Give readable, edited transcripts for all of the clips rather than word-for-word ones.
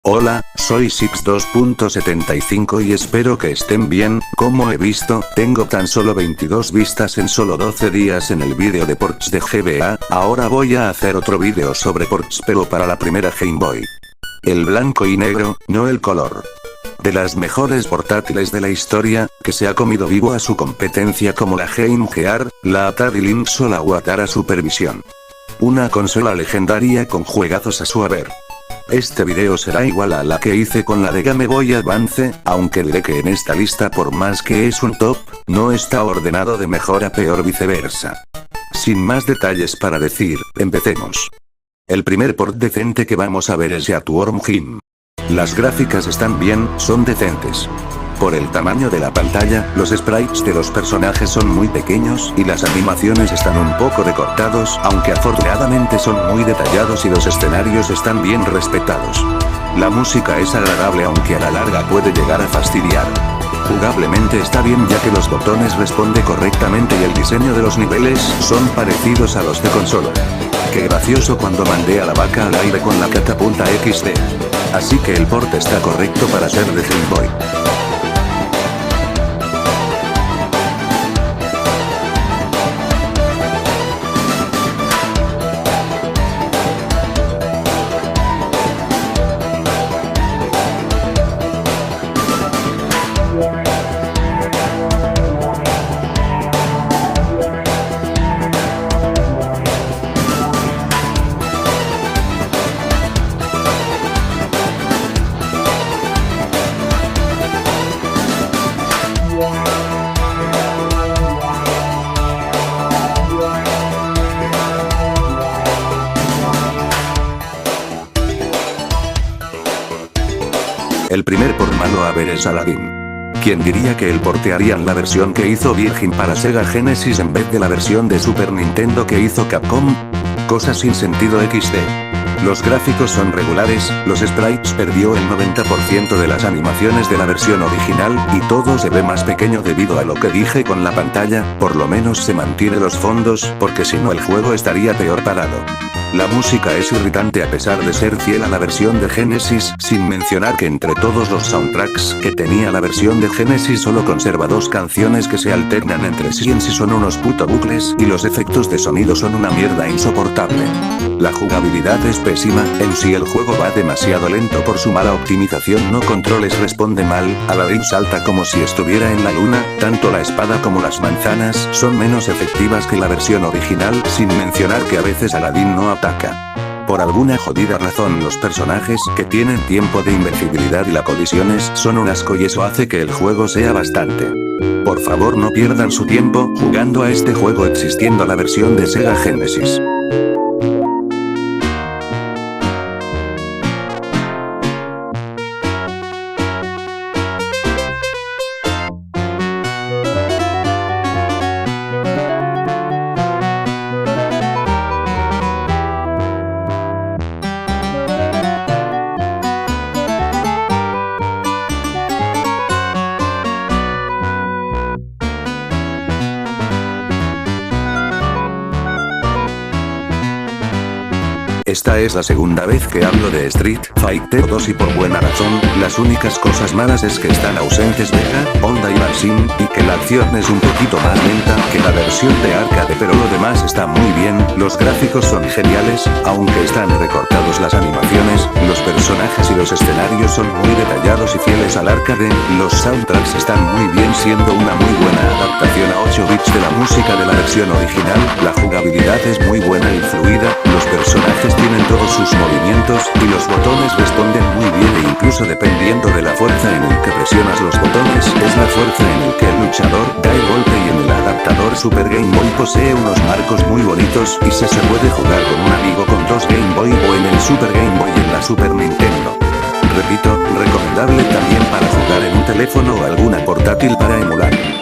Hola, soy Six2.75 y espero que estén bien. Como he visto, tengo tan solo 22 vistas en solo 12 días en el vídeo de ports de GBA, ahora voy a hacer otro vídeo sobre ports pero para la primera Game Boy. El blanco y negro, no el color. De las mejores portátiles de la historia, que se ha comido vivo a su competencia como la Game Gear, la Atari Lynx o la Watara Supervision. Una consola legendaria con juegazos a su haber. Este video será igual a la que hice con la de Game Boy Advance, aunque diré que en esta lista por más que es un top, no está ordenado de mejor a peor viceversa. Sin más detalles para decir, empecemos. El primer port decente que vamos a ver es Earthworm Jim. Las gráficas están bien, son decentes. Por el tamaño de la pantalla, los sprites de los personajes son muy pequeños y las animaciones están un poco recortados, aunque afortunadamente son muy detallados y los escenarios están bien respetados. La música es agradable aunque a la larga puede llegar a fastidiar. Jugablemente está bien ya que los botones responden correctamente y el diseño de los niveles son parecidos a los de consola. Qué gracioso cuando mandé a la vaca al aire con la catapulta XD. Así que el port está correcto para ser de Game Boy. El primer port malo a ver es Aladdin. ¿Quién diría que el portearían la versión que hizo Virgin para Sega Genesis en vez de la versión de Super Nintendo que hizo Capcom? Cosa sin sentido XD. Los gráficos son regulares, los sprites perdió el 90% de las animaciones de la versión original, y todo se ve más pequeño debido a lo que dije con la pantalla, por lo menos se mantiene los fondos, porque si no el juego estaría peor parado. La música es irritante a pesar de ser fiel a la versión de Genesis, sin mencionar que entre todos los soundtracks que tenía la versión de Genesis solo conserva dos canciones que se alternan entre sí en sí son unos puto bucles y los efectos de sonido son una mierda insoportable. La jugabilidad es pésima, en sí el juego va demasiado lento por su mala optimización, no controles responde mal, Aladdin salta como si estuviera en la luna, tanto la espada como las manzanas son menos efectivas que la versión original, sin mencionar que a veces Aladdin no ataca. Por alguna jodida razón los personajes que tienen tiempo de invencibilidad y las colisiones son un asco y eso hace que el juego sea bastante. Por favor no pierdan su tiempo jugando a este juego existiendo la versión de Sega Genesis. Esta es la segunda vez que hablo de Street Fighter 2 y por buena razón, las únicas cosas malas es que están ausentes Vega, Honda y Marcin, y que la acción es un poquito más lenta que la versión de arcade pero lo demás está muy bien, los gráficos son geniales, aunque están recortados las animaciones, los personajes y los escenarios son muy detallados y fieles al arcade, los soundtracks están muy bien siendo una muy buena adaptación a 8 bits de la música de la versión original, la jugabilidad es muy buena y fluida, los personajes tienen todos sus movimientos, y los botones responden muy bien e incluso dependiendo de la fuerza en el que presionas los botones, es la fuerza en el que el luchador da el golpe y en el adaptador Super Game Boy posee unos marcos muy bonitos y se puede jugar con un amigo con dos Game Boy o en el Super Game Boy en la Super Nintendo. Repito, recomendable también para jugar en un teléfono o alguna portátil para emular.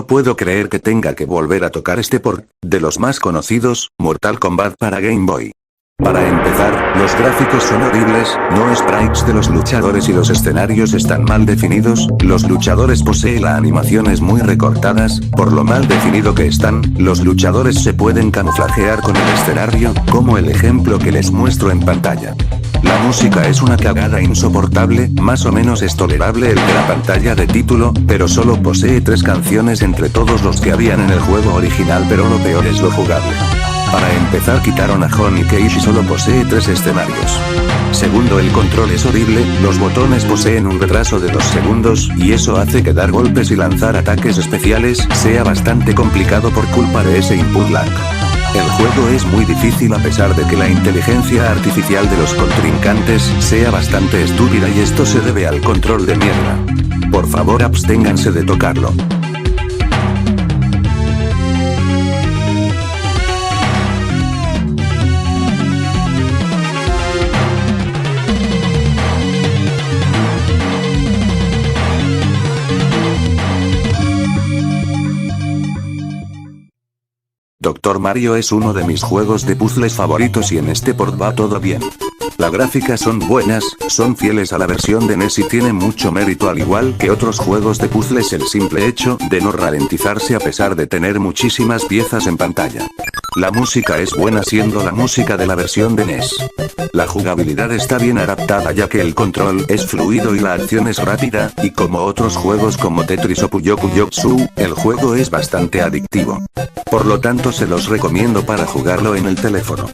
puedo creer que tenga que volver a tocar este port, de los más conocidos, Mortal Kombat para Game Boy. Para empezar, los gráficos son horribles, no sprites de los luchadores y los escenarios están mal definidos, los luchadores poseen las animaciones muy recortadas, por lo mal definido que están, los luchadores se pueden camuflajear con el escenario, como el ejemplo que les muestro en pantalla. La música es una cagada insoportable, más o menos es tolerable el de la pantalla de título, pero solo posee 3 canciones entre todos los que habían en el juego original, pero lo peor es lo jugable. Para empezar, quitaron a Johnny Cage y solo posee 3 escenarios. Segundo, el control es horrible, los botones poseen un retraso de 2 segundos, y eso hace que dar golpes y lanzar ataques especiales sea bastante complicado por culpa de ese input lag. El juego es muy difícil a pesar de que la inteligencia artificial de los contrincantes sea bastante estúpida y esto se debe al control de mierda. Por favor, absténganse de tocarlo. Dr. Mario es uno de mis juegos de puzzles favoritos y en este port va todo bien. Las gráficas son buenas, son fieles a la versión de NES y tiene mucho mérito al igual que otros juegos de puzzles el simple hecho de no ralentizarse a pesar de tener muchísimas piezas en pantalla. La música es buena siendo la música de la versión de NES. La jugabilidad está bien adaptada ya que el control es fluido y la acción es rápida, y como otros juegos como Tetris o Puyo Puyo-Psu, el juego es bastante adictivo. Por lo tanto se los recomiendo para jugarlo en el teléfono.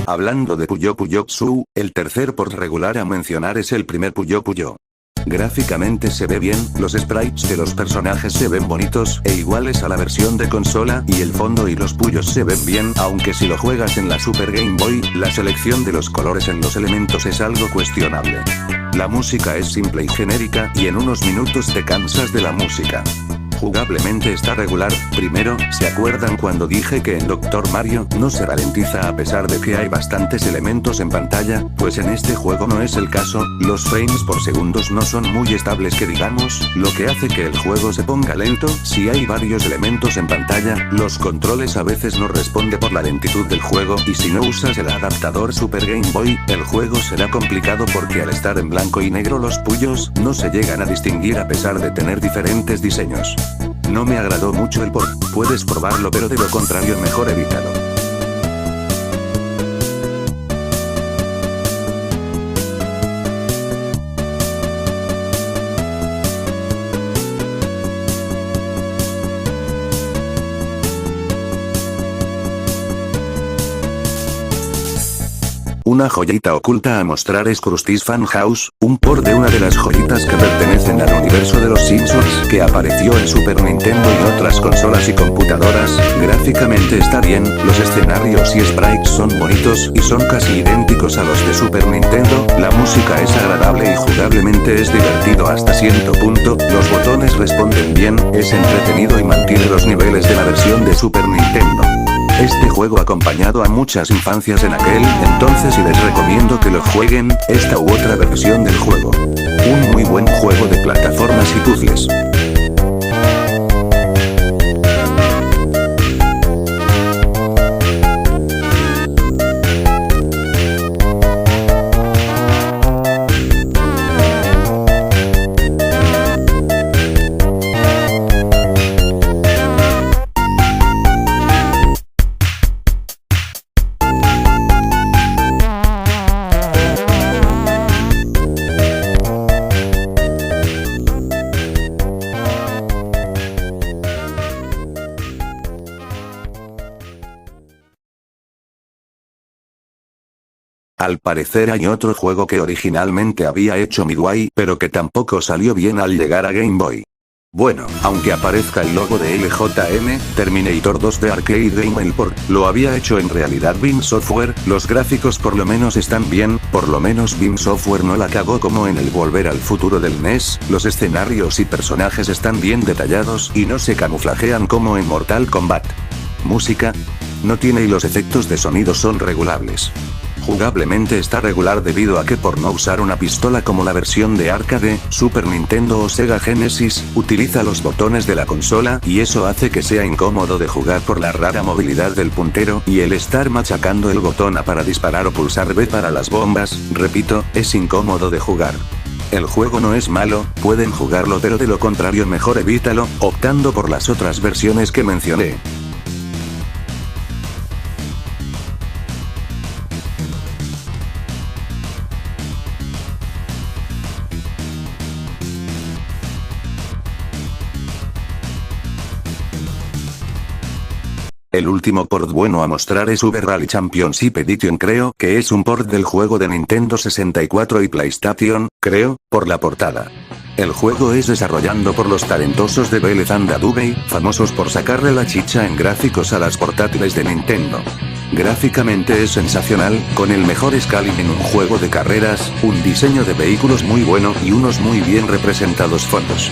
Hablando de Puyo Puyo-Psu, el tercer port regular a mencionar es el primer Puyo Puyo. Gráficamente se ve bien, los sprites de los personajes se ven bonitos e iguales a la versión de consola, y el fondo y los puyos se ven bien, aunque si lo juegas en la Super Game Boy, la selección de los colores en los elementos es algo cuestionable. La música es simple y genérica, y en unos minutos te cansas de la música. Jugablemente está regular. Primero, ¿se acuerdan cuando dije que en Dr. Mario no se ralentiza a pesar de que hay bastantes elementos en pantalla? Pues en este juego no es el caso, los frames por segundos no son muy estables que digamos, lo que hace que el juego se ponga lento. Si hay varios elementos en pantalla, los controles a veces no responde por la lentitud del juego, y si no usas el adaptador Super Game Boy, el juego será complicado porque al estar en blanco y negro los puyos no se llegan a distinguir a pesar de tener diferentes diseños. No me agradó mucho el port, puedes probarlo pero de lo contrario mejor evítalo. Una joyita oculta a mostrar es Krusty's Fan House, un port de una de las joyitas que pertenecen al universo de los Simpsons, que apareció en Super Nintendo y otras consolas y computadoras. Gráficamente está bien, los escenarios y sprites son bonitos y son casi idénticos a los de Super Nintendo, la música es agradable y jugablemente es divertido hasta cierto punto, los botones responden bien, es entretenido y mantiene los niveles de la versión de Super Nintendo. Este juego acompañado a muchas infancias en aquel entonces y les recomiendo que lo jueguen, esta u otra versión del juego. Un muy buen juego de plataformas y puzzles. Al parecer hay otro juego que originalmente había hecho Midway, pero que tampoco salió bien al llegar a Game Boy. Bueno, aunque aparezca el logo de LJN, Terminator 2 de Arcade Game el port, lo había hecho en realidad Beam Software, los gráficos por lo menos están bien, por lo menos Beam Software no la cagó como en el Volver al Futuro del NES, los escenarios y personajes están bien detallados y no se camuflajean como en Mortal Kombat. Música, no tiene y los efectos de sonido son regulables. Jugablemente está regular debido a que por no usar una pistola como la versión de arcade, Super Nintendo o Sega Genesis, utiliza los botones de la consola y eso hace que sea incómodo de jugar por la rara movilidad del puntero y el estar machacando el botón A para disparar o pulsar B para las bombas, repito, es incómodo de jugar. El juego no es malo, pueden jugarlo pero de lo contrario mejor evítalo, optando por las otras versiones que mencioné. El último port bueno a mostrar es Uber Rally Championship Edition, creo que es un port del juego de Nintendo 64 y PlayStation, creo, por la portada. El juego es desarrollado por los talentosos de Belleth and Dubey, famosos por sacarle la chicha en gráficos a las portátiles de Nintendo. Gráficamente es sensacional, con el mejor scaling en un juego de carreras, un diseño de vehículos muy bueno y unos muy bien representados fondos.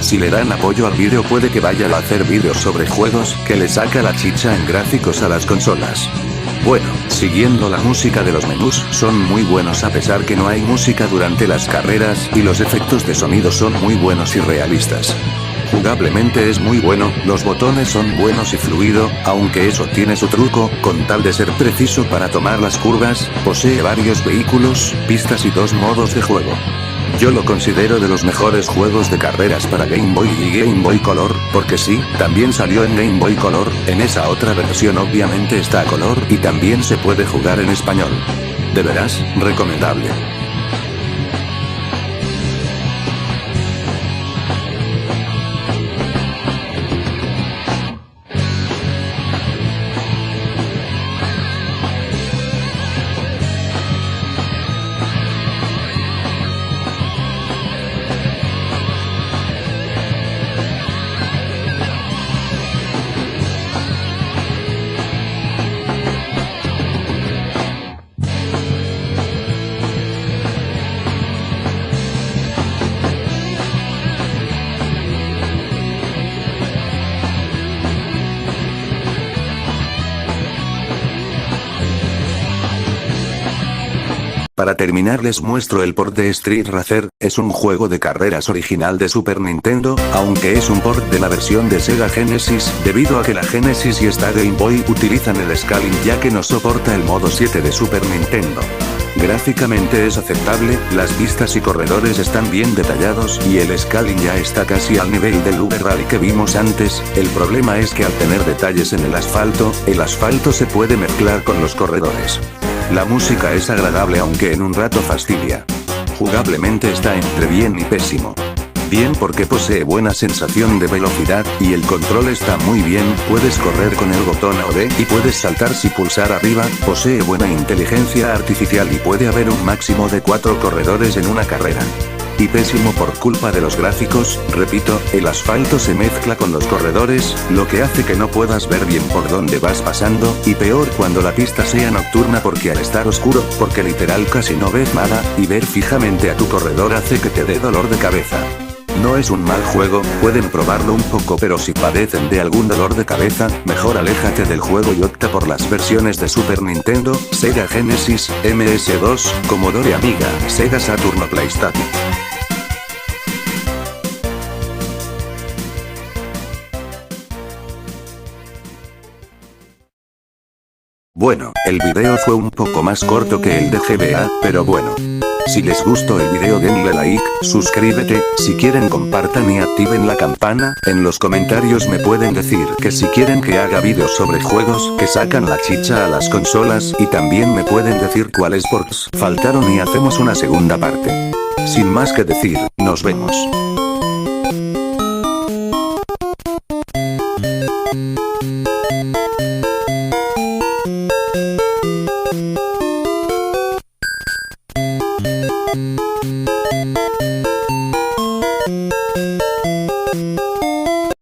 Si le dan apoyo al vídeo puede que vaya a hacer vídeos sobre juegos que le saca la chicha en gráficos a las consolas. Bueno, siguiendo la música de los menús, son muy buenos a pesar que no hay música durante las carreras y los efectos de sonido son muy buenos y realistas. Jugablemente es muy bueno, los botones son buenos y fluido, aunque eso tiene su truco, con tal de ser preciso para tomar las curvas, posee varios vehículos, pistas y 2 modos de juego. Yo lo considero de los mejores juegos de carreras para Game Boy y Game Boy Color, porque sí, también salió en Game Boy Color, en esa otra versión obviamente está a color y también se puede jugar en español. De veras, recomendable. Para terminar les muestro el port de Street Racer, es un juego de carreras original de Super Nintendo, aunque es un port de la versión de Sega Genesis, debido a que la Genesis y esta Game Boy utilizan el scaling ya que no soporta el modo 7 de Super Nintendo. Gráficamente es aceptable, las pistas y corredores están bien detallados y el scaling ya está casi al nivel del Uber Rally que vimos antes, el problema es que al tener detalles en el asfalto se puede mezclar con los corredores. La música es agradable aunque en un rato fastidia. Jugablemente está entre bien y pésimo. Bien porque posee buena sensación de velocidad, y el control está muy bien, puedes correr con el botón A o D y puedes saltar si pulsar arriba, posee buena inteligencia artificial y puede haber un máximo de 4 corredores en una carrera. Y pésimo por culpa de los gráficos, repito, el asfalto se mezcla con los corredores, lo que hace que no puedas ver bien por dónde vas pasando, y peor cuando la pista sea nocturna porque al estar oscuro, porque literal casi no ves nada, y ver fijamente a tu corredor hace que te dé dolor de cabeza. No es un mal juego, pueden probarlo un poco pero si padecen de algún dolor de cabeza, mejor aléjate del juego y opta por las versiones de Super Nintendo, Sega Genesis, MS2, Commodore Amiga, Sega Saturn o PlayStation. Bueno, el video fue un poco más corto que el de GBA, pero bueno. Si les gustó el video denle like, suscríbete, si quieren compartan y activen la campana, en los comentarios me pueden decir que si quieren que haga vídeos sobre juegos que sacan la chicha a las consolas y también me pueden decir cuáles ports faltaron y hacemos una segunda parte. Sin más que decir, nos vemos.